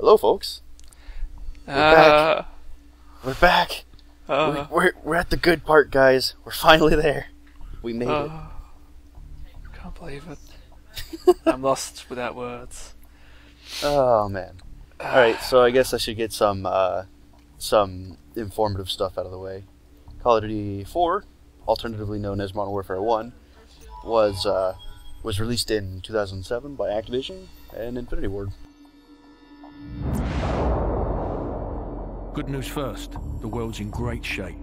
Hello, folks. We're back. We're back. We're at the good part, guys. We're finally there. We made it. Can't believe it. I'm lost without words. Oh man. All right, so I guess I should get some informative stuff out of the way. Call of Duty 4, alternatively known as Modern Warfare 1, was released in 2007 by Activision and Infinity Ward. Good news first, the world's in great shape.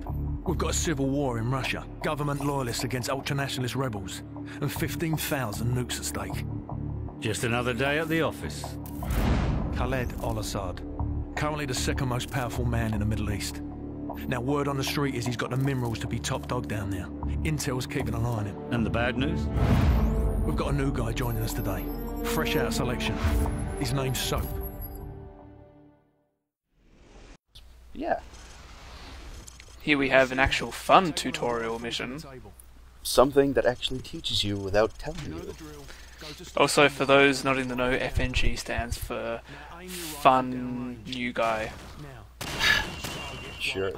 We've got a civil war in Russia, government loyalists against ultranationalist rebels, and 15,000 nukes at stake. Just another day at the office. Khaled al-Assad, currently the second most powerful man in the Middle East. Now word on the street is he's got the minerals to be top dog down there. Intel's keeping an eye on him. And the bad news? We've got a new guy joining us today, fresh out of selection. His name's Soap. Yeah. Here we have an actual fun tutorial mission. Something that actually teaches you without telling you. Also, for those not in the know, FNG stands for Fun New Guy. Sure.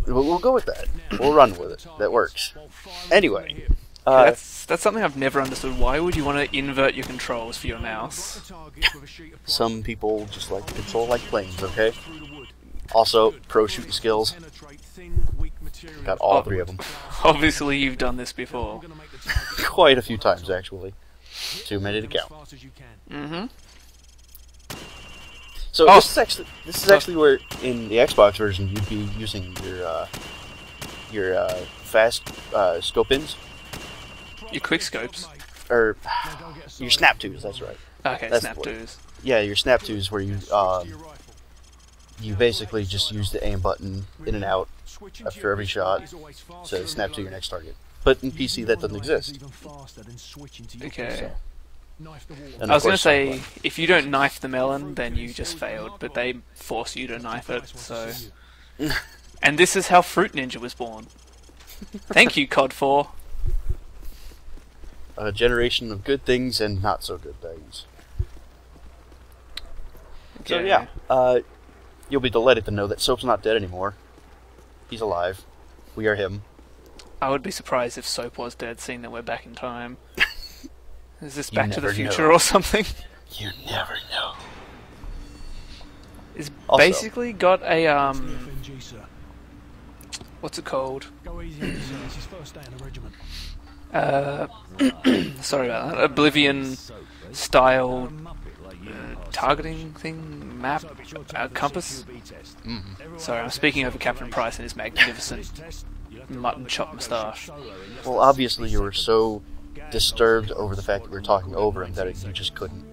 We'll go with that. We'll run with it. That works. Anyway. That's something I've never understood. Why would you want to invert your controls for your mouse? Some people just like to control like planes, okay? Also, pro shooting skills. Got all three of them. Obviously, you've done this before. Quite a few times, actually. Too many to count. Mm-hmm. So this is actually where in the Xbox version you'd be using your fast scope ins. Your quick scopes. Or your snap twos. That's right. Okay, that's snap twos. Yeah, your snap twos where you basically just use the aim button in and out after every shot to snap to your next target. But in PC that doesn't exist. Okay. So. I was going to say, if you don't knife the melon, then you just failed, but they force you to knife it, so... And this is how Fruit Ninja was born. Thank you, COD 4. A generation of good things and not so good things. Okay. So yeah, you'll be delighted to know that Soap's not dead anymore. He's alive. We are him. I would be surprised if Soap was dead, seeing that we're back in time. Is this Back to the Future or something? You never know. It's basically got a, what's it called? Sorry about that. Oblivion-style targeting thing? Map? Compass? Sorry, I'm speaking over Captain Price and his magnificent mutton chop moustache. Well, obviously you were so disturbed over the fact that we were talking over him that you just couldn't.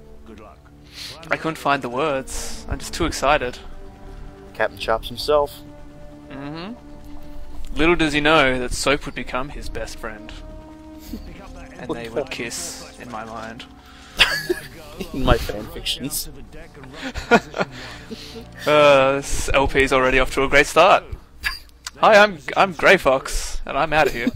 I couldn't find the words. I'm just too excited. Captain Chops himself. Mm-hmm. Little does he know that Soap would become his best friend. And they would kiss, in my mind. In my fanfictions. This LP's already off to a great start. Hi, I'm Grey Fox, and I'm out of here.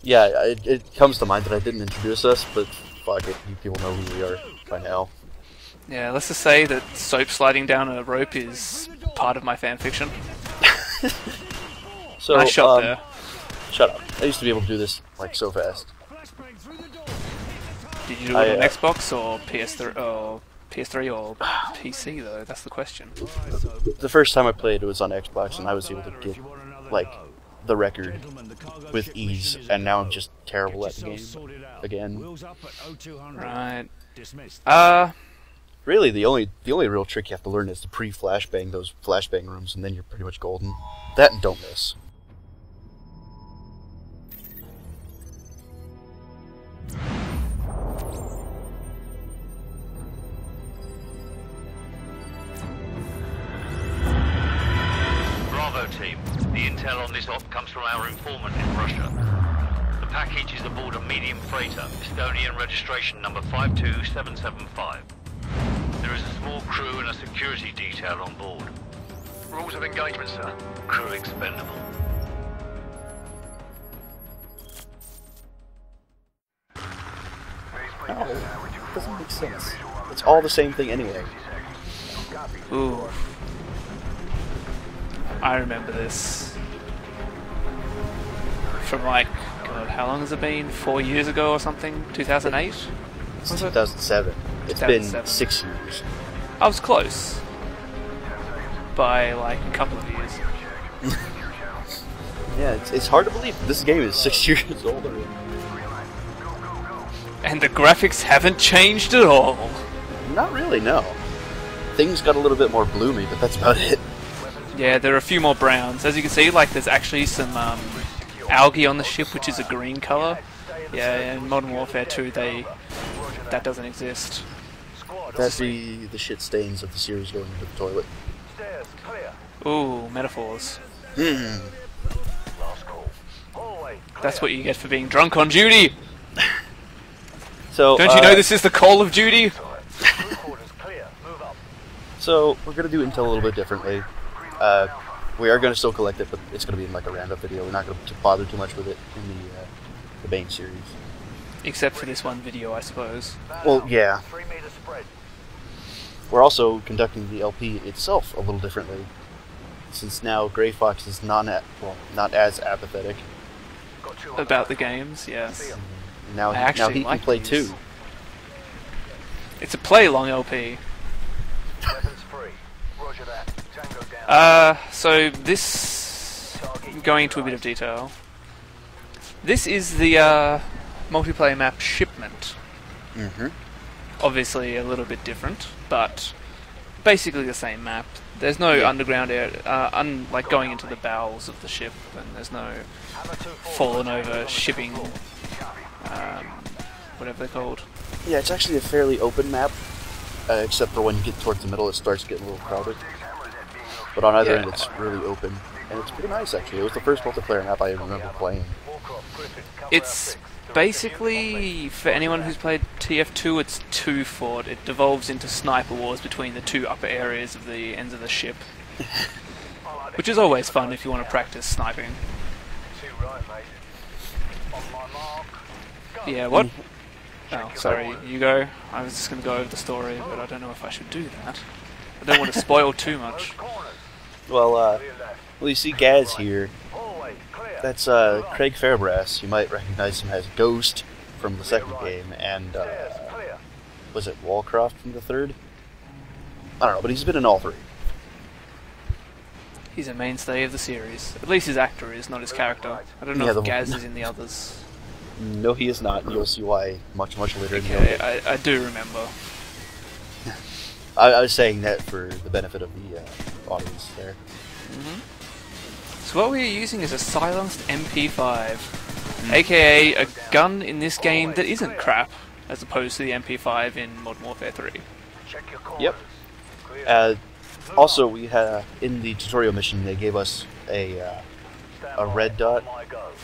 Yeah, it comes to mind that I didn't introduce us, but fuck it, you people know who we are by now. Yeah, let's just say that Soap sliding down a rope is part of my fanfiction. So, nice shot there. Shut up. I used to be able to do this, like, so fast. Did you do it on Xbox or PS3 or PC though? That's the question. The first time I played it was on Xbox, and I was able to get, like, the record with ease, and now I'm just terrible at the game again. Right. Really, the only real trick you have to learn is to pre-flashbang those flashbang rooms, and then you're pretty much golden. That and don't miss. Bravo team, the intel on this op comes from our informant in Russia. The package is aboard a medium freighter, Estonian registration number 52775. There is a small crew and a security detail on board. Rules of engagement, sir. Crew expendable. No, it doesn't make sense. It's all the same thing anyway. Ooh. I remember this. From like, God, how long has it been? 4 years ago or something? 2008? It's 2007. It's been 6 years. I was close. By like a couple of years. Yeah, it's hard to believe this game is 6 years older. And the graphics haven't changed at all. Not really, no. Things got a little bit more bloomy, but that's about it. Yeah, there are a few more browns. As you can see, like there's actually some algae on the ship, which is a green color. Yeah, in Modern Warfare 2, that doesn't exist. That's the shit stains of the series going into the toilet. Ooh, metaphors. That's what you get for being drunk on duty! So, don't you know this is the Call of Duty? So, we're going to do Intel a little bit differently. We are going to still collect it, but it's going to be in like a roundup video. We're not going to bother too much with it in the main series. Except for this one video, I suppose. Well, yeah. We're also conducting the LP itself a little differently, since now Grey Fox is not as apathetic about the games. Yes. Now he can play too. It's a play-long LP. So this, going into a bit of detail, this is the multiplayer map Shipment. Obviously a little bit different, but basically the same map. There's no underground area, like going into the bowels of the ship, and there's no fallen over shipping, whatever they're called. Yeah, it's actually a fairly open map, except for when you get towards the middle it starts getting a little crowded. But on either end it's really open, and it's pretty nice actually. It was the first multiplayer map I remember playing. It's basically, for anyone who's played TF2, it's 2-fought. It devolves into sniper wars between the two upper areas of the ends of the ship. Which is always fun if you want to practice sniping. Yeah, what? Oh, sorry, you go. I was just going to go over the story, but I don't know if I should do that. I don't want to spoil too much. Well, you see Gaz here. That's Craig Fairbrass. You might recognize him as Ghost from the second game, and was it Wallcroft from the third? I don't know, but he's been in all three. He's a mainstay of the series. At least his actor is, not his character. I don't know if Gaz is in the others. No, he is not, and you'll see why much later in the Okay, I do remember. I was saying that for the benefit of the audience there. So what we're using is a silenced MP5, aka a gun in this game that isn't crap, as opposed to the MP5 in Modern Warfare 3. Yep. Also, we had in the tutorial mission they gave us a red dot,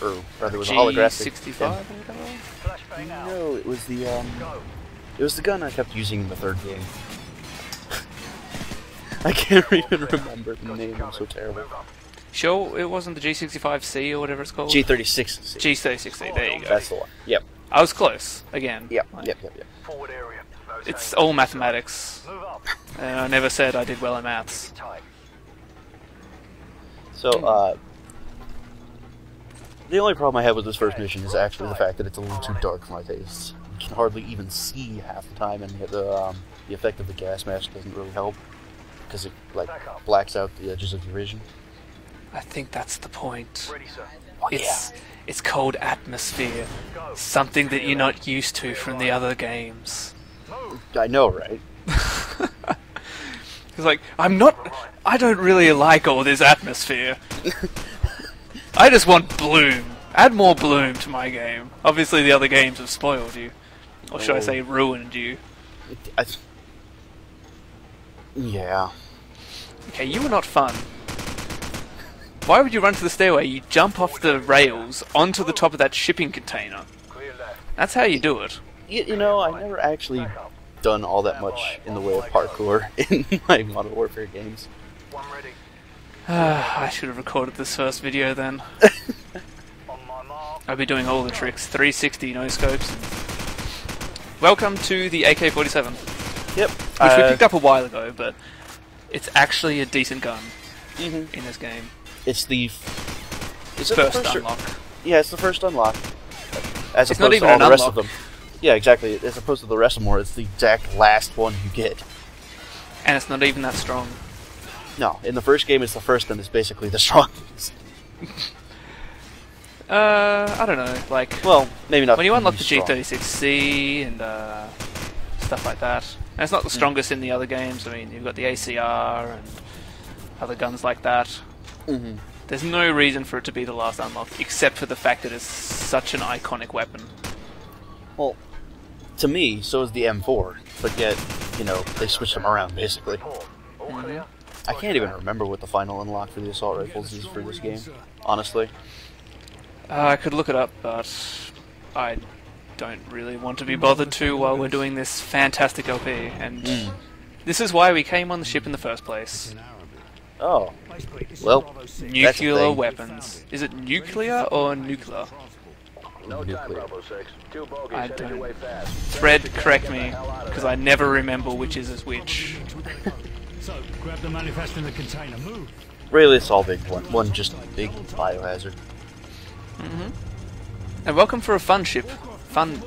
or rather, it was a holographic. G65. No, it was the gun I kept using in the third game. I can't even remember the name. I'm so terrible. Sure, it wasn't the G65C or whatever it's called? G36C. G36C, there you go. That's the one. Yep. I was close, again. Yep. It's all mathematics. I never said I did well in maths. So, the only problem I have with this first mission is actually the fact that it's a little too dark for my tastes. You can hardly even see half the time, and the effect of the gas mask doesn't really help, because it like blacks out the edges of your vision. I think that's the point. Oh, It's called atmosphere. Something that you're not used to from the other games. I know, right? It's like, I don't really like all this atmosphere. I just want bloom. Add more bloom to my game. Obviously the other games have spoiled you. Or should I say ruined you. Yeah. Okay, you were not fun. Why would you run to the stairway? You jump off the rails onto the top of that shipping container. That's how you do it. You know, I never actually done all that much in the way of parkour in my Modern Warfare games. I should have recorded this first video then. I'd be doing all the tricks. 360 no scopes. welcome to the AK-47. Yep. Which we picked up a while ago, but it's actually a decent gun in this game. It's the first unlock. Yeah, it's the first unlock. As it's opposed not even to all an the rest unlock. of them. Yeah, exactly. As opposed to the rest of them, where it's the exact last one you get. And it's not even that strong. No, in the first game, it's the first and it's basically the strongest. I don't know, like... Well, maybe not. When you unlock the strong. G36C and stuff like that, and it's not the strongest in the other games. I mean, you've got the ACR and other guns like that. There's no reason for it to be the last unlock, except for the fact that it's such an iconic weapon. Well, to me, so is the M4, but yet, you know, they switched them around, basically. I can't even remember what the final unlock for the assault rifles is for this game, honestly. I could look it up, but I don't really want to be bothered to while we're doing this fantastic LP, and this is why we came on the ship in the first place. Oh. Well, nuclear weapons. Is it nuclear or nuclear? Nuclear. I don't. Thread, correct me, because I never remember which is which. So, grab the manifest in the container. Move. Really, it's all big one. One just big biohazard. And welcome for a fun ship. Fun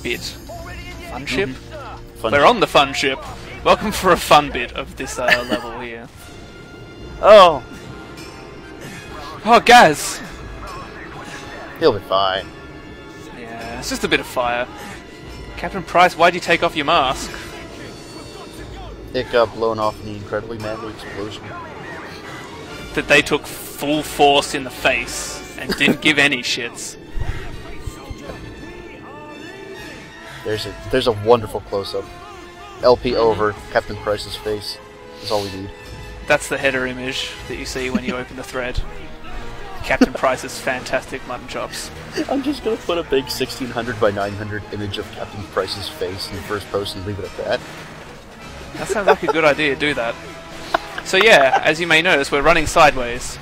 bit. Fun ship? Fun We're ship. on the fun ship. Welcome for a fun bit of this level here. Oh! Oh, Gaz! He'll be fine. Yeah, it's just a bit of fire. Captain Price, why'd you take off your mask? It got blown off in the incredibly manly explosion. That they took full force in the face and didn't give any shits. There's a wonderful close-up. LP over, Captain Price's face. That's all we need. That's the header image that you see when you open the thread. Captain Price's fantastic mutton chops. I'm just gonna put a big 1600 by 900 image of Captain Price's face in the first post and leave it at that. That sounds like a good idea, do that. So yeah, as you may notice, we're running sideways.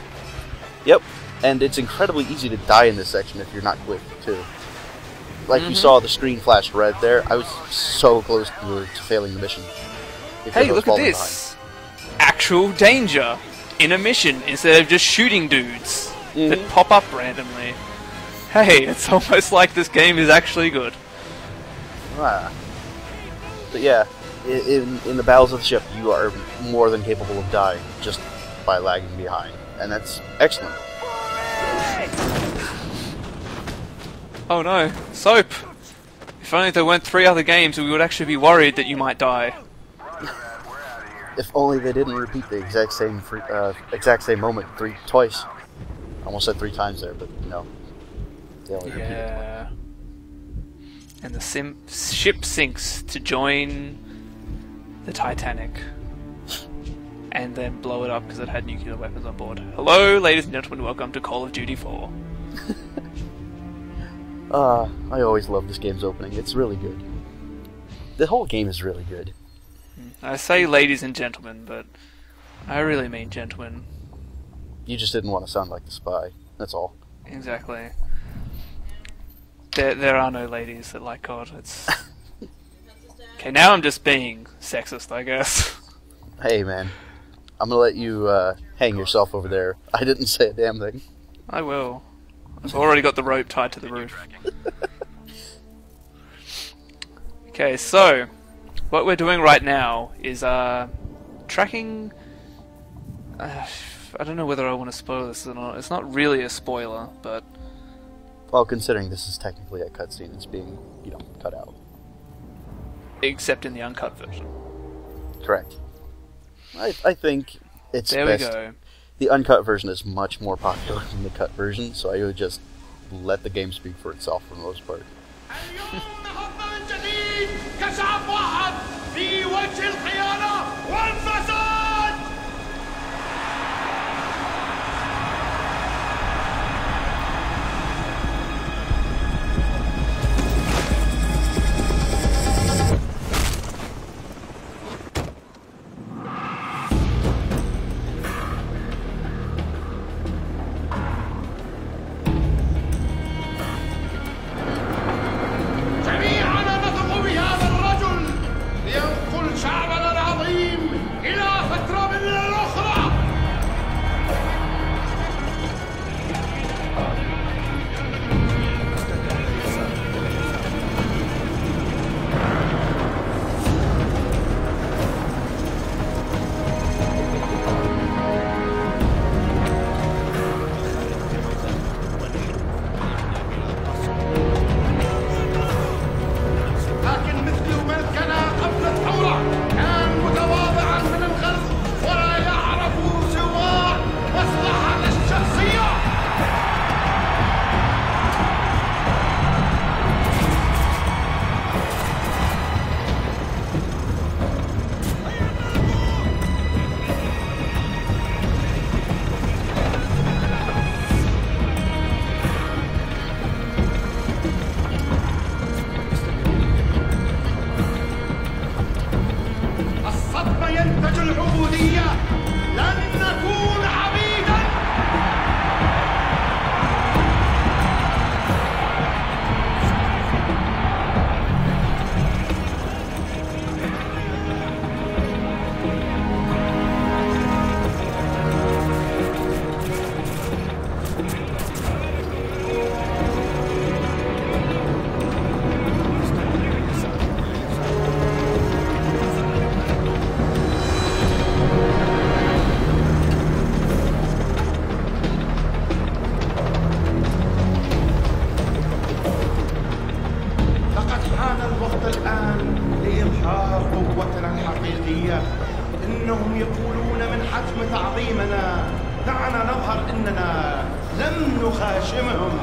Yep, and it's incredibly easy to die in this section if you're not quick, too. Like you saw the screen flash red there, I was so close to failing the mission. because Hey, I was look at falling this! Actual danger in a mission instead of just shooting dudes that pop up randomly. Hey, it's almost like this game is actually good. behind. But yeah, in the battles of the ship, you are more than capable of dying just by lagging behind, and that's excellent. Oh no, Soap! If only there weren't 3 other games, we would actually be worried that you might die. If only they didn't repeat the exact same moment twice. I almost said 3 times there, but you know, they only repeated it. Yeah. And the ship sinks to join the Titanic. And then blow it up because it had nuclear weapons on board. Hello, ladies and gentlemen, welcome to Call of Duty 4. I always love this game's opening. It's really good. The whole game is really good. I say ladies and gentlemen, but I really mean gentlemen. You just didn't want to sound like the spy. That's all. Exactly. There are no ladies that like God. It's okay. Now I'm just being sexist, I guess. Hey, man. I'm gonna let you hang yourself over there. I didn't say a damn thing. I will. I've already got the rope tied to the roof. Okay, so what we're doing right now is tracking. I don't know whether I want to spoil this or not. It's not really a spoiler, but Well, considering this is technically a cutscene, it's being, you know, cut out. except in the uncut version. Correct. I think it's There best. we go. The uncut version is much more popular than the cut version, so I would just let the game speak for itself for the most part. الوقت الآن لإظهار قوتنا الحقيقية. إنهم يقولون من حجم تعظيمنا، دعنا نظهر إننا لم نخاشمهم.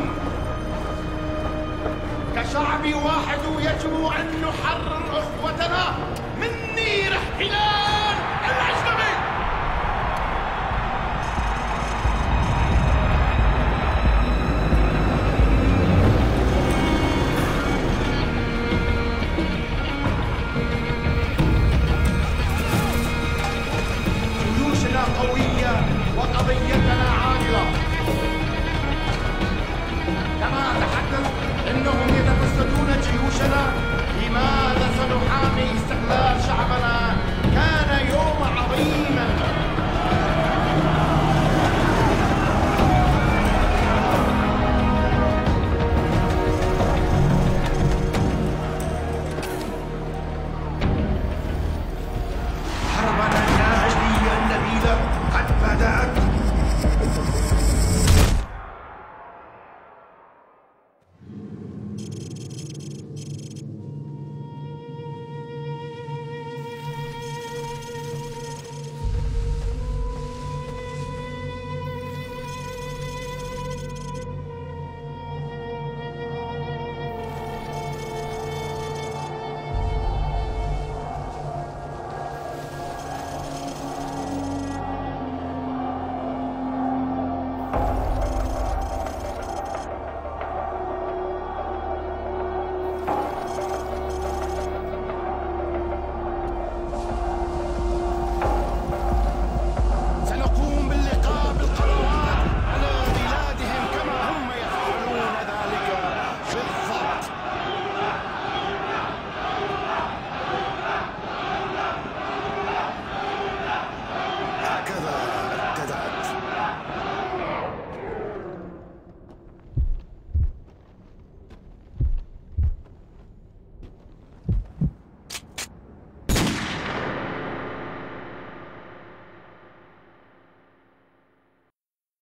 كشعب واحد يجب أن نحرر أخوتنا من نير احتلال.